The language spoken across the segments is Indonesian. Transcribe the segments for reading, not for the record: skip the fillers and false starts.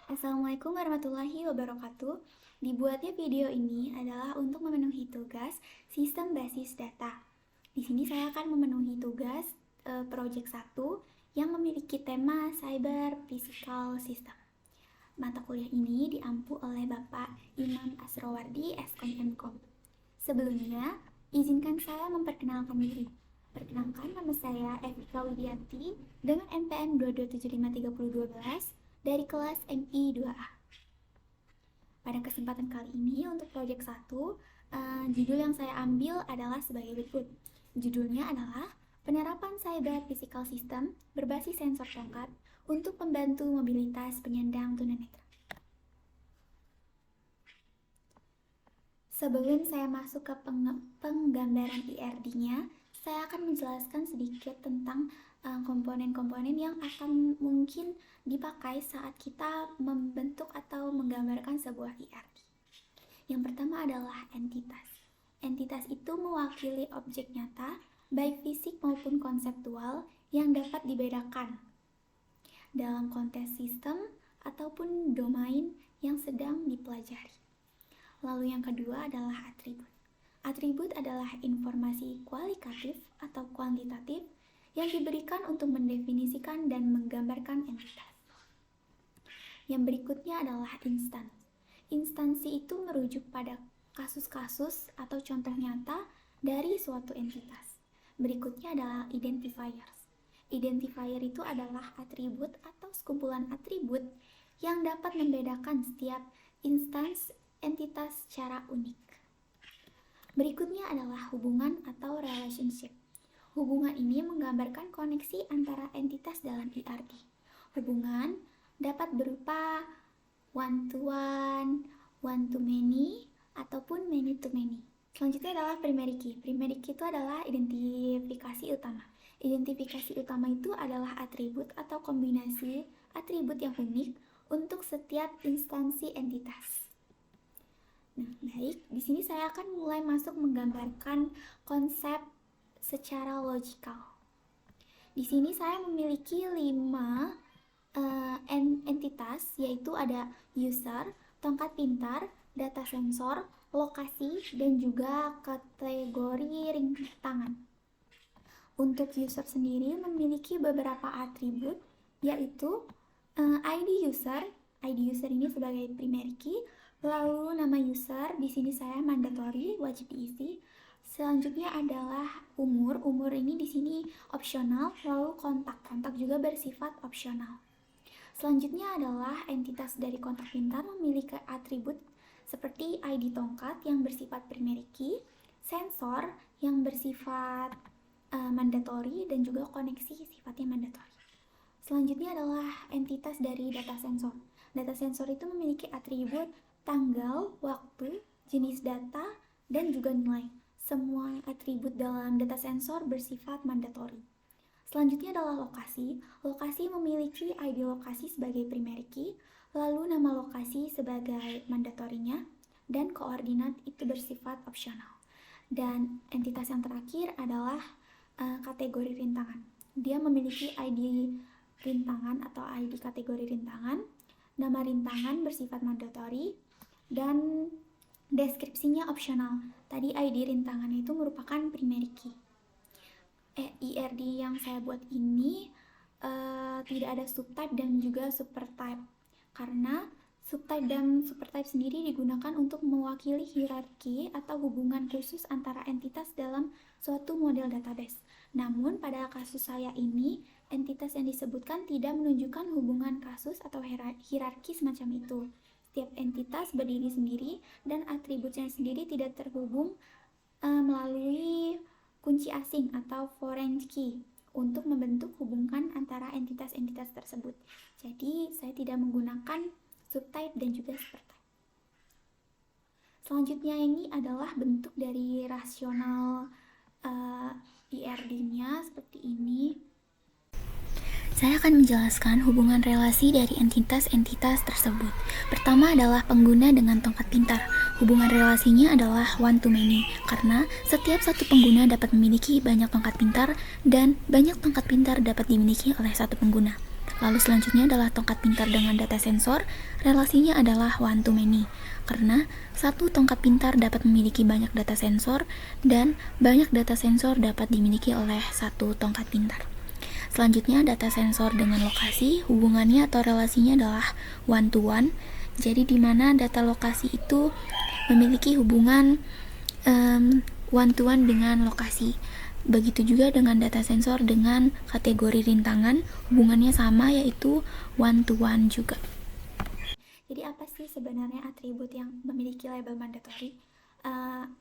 Assalamualaikum warahmatullahi wabarakatuh. Dibuatnya video ini adalah untuk memenuhi tugas sistem basis data. Di sini saya akan memenuhi tugas project 1 yang memiliki tema Cyber Physical System. Mata kuliah ini diampu oleh Bapak Imam Asrowardi, Skom Mkom. Sebelumnya, izinkan saya memperkenalkan diri. Perkenalkan, nama saya Evika Widianti dengan NPM 2275312 dari kelas MI 2A. Pada kesempatan kali ini untuk project 1, judul yang saya ambil adalah sebagai berikut. Judulnya adalah Penerapan Cyber Physical System berbasis sensor tongkat untuk membantu mobilitas penyandang tunanetra. Sebelum saya masuk ke penggambaran IRD-nya, saya akan menjelaskan sedikit tentang komponen-komponen yang akan mungkin dipakai saat kita membentuk atau menggambarkan sebuah IRD. Yang pertama adalah entitas. Entitas itu mewakili objek nyata, baik fisik maupun konseptual, yang dapat dibedakan dalam konteks sistem ataupun domain yang sedang dipelajari. Lalu yang kedua adalah atribut. Atribut adalah informasi kualitatif atau kuantitatif yang diberikan untuk mendefinisikan dan menggambarkan entitas. Yang berikutnya adalah instansi. Instansi itu merujuk pada kasus-kasus atau contoh nyata dari suatu entitas. Berikutnya adalah identifiers. Identifier itu adalah atribut atau sekumpulan atribut yang dapat membedakan setiap instansi entitas secara unik. Berikutnya adalah hubungan atau relationship. Hubungan ini menggambarkan koneksi antara entitas dalam IRD. Hubungan dapat berupa one to one to many, ataupun many to many. Selanjutnya adalah primary key. Primary key itu adalah identifikasi utama. Identifikasi utama itu adalah atribut atau kombinasi atribut yang unik untuk setiap instansi entitas. Nah, baik, di sini saya akan mulai masuk menggambarkan konsep secara logikal. Di sini saya memiliki 5 entitas, yaitu ada user, tongkat pintar, data sensor, lokasi, dan juga kategori rintangan. Untuk user sendiri memiliki beberapa atribut, yaitu ID user. ID user ini sebagai primary key. Lalu nama user, di sini saya mandatory, wajib diisi. Selanjutnya adalah umur. Umur ini di sini opsional. Lalu kontak juga bersifat opsional. Selanjutnya adalah entitas dari kontak pintar memiliki atribut seperti ID tongkat yang bersifat primary key, sensor yang bersifat mandatory, dan juga koneksi sifatnya mandatory. Selanjutnya adalah entitas dari data sensor. Data sensor itu memiliki atribut tanggal, waktu, jenis data, dan juga nilai. Semua atribut dalam data sensor bersifat mandatory. Selanjutnya adalah lokasi. Lokasi memiliki ID lokasi sebagai primary key, lalu nama lokasi sebagai mandatorinya, dan koordinat itu bersifat opsional. Dan entitas yang terakhir adalah kategori rintangan. Dia memiliki ID rintangan atau ID kategori rintangan, nama rintangan bersifat mandatory, dan deskripsinya opsional. Tadi ID rintangan itu merupakan primary key. IRD yang saya buat ini tidak ada subtype dan juga supertype, karena subtype dan supertype sendiri digunakan untuk mewakili hierarki atau hubungan khusus antara entitas dalam suatu model database. Namun pada kasus saya ini, entitas yang disebutkan tidak menunjukkan hubungan kasus atau hierarki semacam itu. Setiap entitas berdiri sendiri dan atributnya sendiri tidak terhubung melalui kunci asing atau foreign key untuk membentuk hubungan antara entitas-entitas tersebut. Jadi, saya tidak menggunakan subtype dan juga supertype. Selanjutnya ini adalah bentuk dari rasional IRD-nya seperti ini. Saya akan menjelaskan hubungan relasi dari entitas-entitas tersebut. Pertama adalah pengguna dengan tongkat pintar. Hubungan relasinya adalah one to many, karena setiap satu pengguna dapat memiliki banyak tongkat pintar dan banyak tongkat pintar dapat dimiliki oleh satu pengguna. Lalu selanjutnya adalah tongkat pintar dengan data sensor. Relasinya adalah one to many, karena satu tongkat pintar dapat memiliki banyak data sensor dan banyak data sensor dapat dimiliki oleh satu tongkat pintar. Selanjutnya data sensor dengan lokasi, hubungannya atau relasinya adalah one to one. Jadi di mana data lokasi itu memiliki hubungan one to one dengan lokasi. Begitu juga dengan data sensor dengan kategori rintangan, hubungannya sama, yaitu one to one juga. Jadi apa sih sebenarnya atribut yang memiliki label mandatori?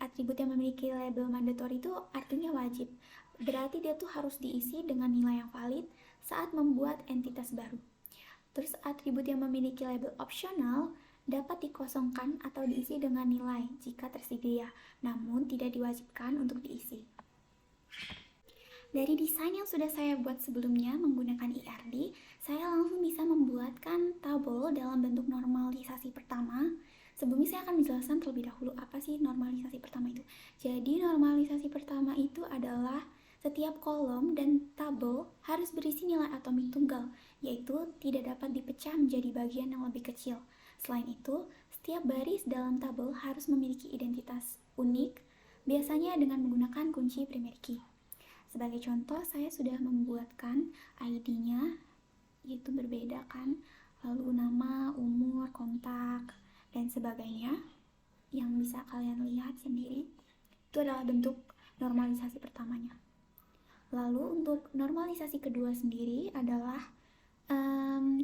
Atribut yang memiliki label mandatori itu artinya wajib. Berarti dia tuh harus diisi dengan nilai yang valid saat membuat entitas baru. Terus atribut yang memiliki label opsional dapat dikosongkan atau diisi dengan nilai jika tersedia, namun tidak diwajibkan untuk diisi. Dari desain yang sudah saya buat sebelumnya menggunakan IRD, saya langsung bisa membuatkan tabel dalam bentuk normalisasi pertama. Sebelumnya saya akan menjelaskan terlebih dahulu apa sih normalisasi pertama itu. Jadi normalisasi pertama itu adalah setiap kolom dan tabel harus berisi nilai atomik tunggal, yaitu tidak dapat dipecah menjadi bagian yang lebih kecil. Selain itu, setiap baris dalam tabel harus memiliki identitas unik, biasanya dengan menggunakan kunci primary key. Sebagai contoh, saya sudah membuatkan ID-nya, yaitu berbeda kan, lalu nama, umur, kontak, dan sebagainya, yang bisa kalian lihat sendiri. Itu adalah bentuk normalisasi pertamanya. Lalu untuk normalisasi kedua sendiri adalah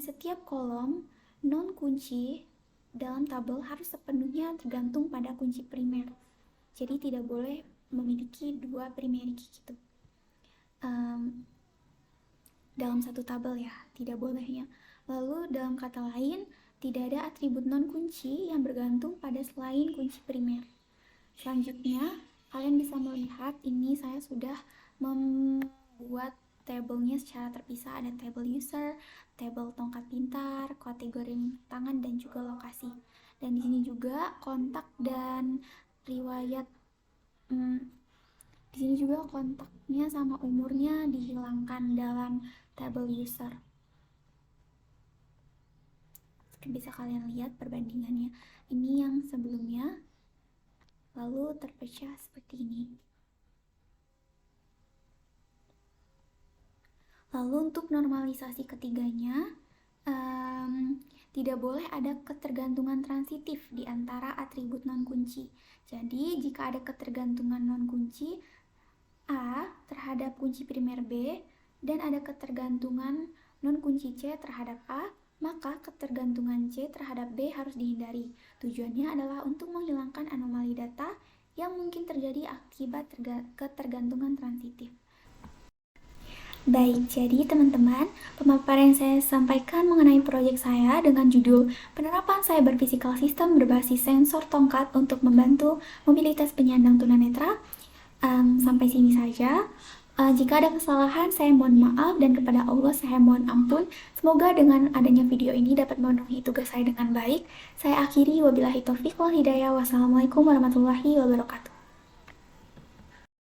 setiap kolom non kunci dalam tabel harus sepenuhnya tergantung pada kunci primer. Jadi tidak boleh memiliki dua primary key gitu. Dalam satu tabel ya, tidak bolehnya. Lalu dalam kata lain, tidak ada atribut non kunci yang bergantung pada selain kunci primer. Selanjutnya, kalian bisa melihat ini saya sudah membuat tabelnya secara terpisah. Ada tabel user, tabel tongkat pintar, kategori tangan, dan juga lokasi. Dan di sini juga kontak dan riwayat. Di sini juga kontaknya sama umurnya dihilangkan dalam tabel user. Bisa kalian lihat perbandingannya. Ini yang sebelumnya, lalu terpecah seperti ini. Lalu untuk normalisasi ketiganya, tidak boleh ada ketergantungan transitif di antara atribut non-kunci. Jadi, jika ada ketergantungan non-kunci A terhadap kunci primer B, dan ada ketergantungan non-kunci C terhadap A, maka ketergantungan C terhadap B harus dihindari. Tujuannya adalah untuk menghilangkan anomali data yang mungkin terjadi akibat ketergantungan transitif. Baik, jadi teman-teman, pemaparan yang saya sampaikan mengenai proyek saya dengan judul Penerapan Cyber Physical System berbasis sensor tongkat untuk membantu mobilitas penyandang tunanetra. Sampai sini saja. Jika ada kesalahan, saya mohon maaf, dan kepada Allah saya mohon ampun. Semoga dengan adanya video ini dapat memenuhi tugas saya dengan baik. Saya akhiri, wabillahi taufiq wal hidayah. Wassalamualaikum warahmatullahi wabarakatuh.